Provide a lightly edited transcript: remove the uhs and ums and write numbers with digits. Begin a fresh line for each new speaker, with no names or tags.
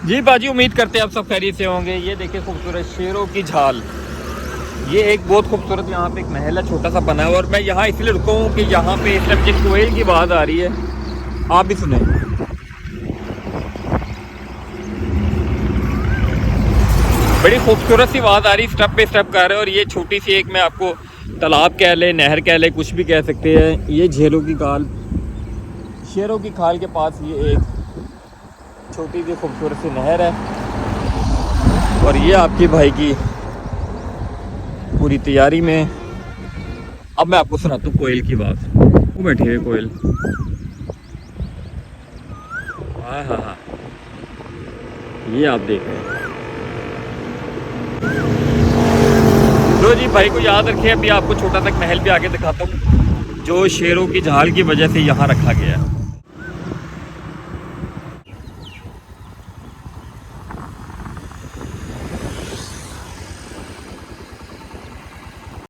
जी बाजी, उम्मीद करते हैं आप सब खैरियत से होंगे। ये देखिए खूबसूरत शेरों की झाल। ये एक बहुत खूबसूरत यहाँ पे एक महल है, छोटा सा बना है। और मैं यहाँ इसलिए रुका हूँ कि यहाँ पे इस टाइम मुझे कोयल की आवाज़ आ रही है, आप भी सुने। बड़ी खूबसूरत सी आवाज़ आ रही, स्टेप पे स्टेप कर रहे हैं। और ये छोटी सी एक, मैं आपको तालाब कह ले, नहर कह ले, कुछ भी कह सकते हैं। ये झेलों की खाल, शेरों की खाल के पास ये एक छोटी सी खूबसूरत सी नहर है। और ये आपके भाई की पूरी तैयारी में। अब मैं आपको सुनाता हूँ कोयल की आवाज़। वो बैठे हुए कोयल, हाँ हाँ हाँ, ये आप देख रहे हैं। लो जी, भाई को याद रखें। अभी आपको छोटा सा महल भी आके दिखाता हूँ, जो शेरों की झाल की वजह से यहाँ रखा गया है।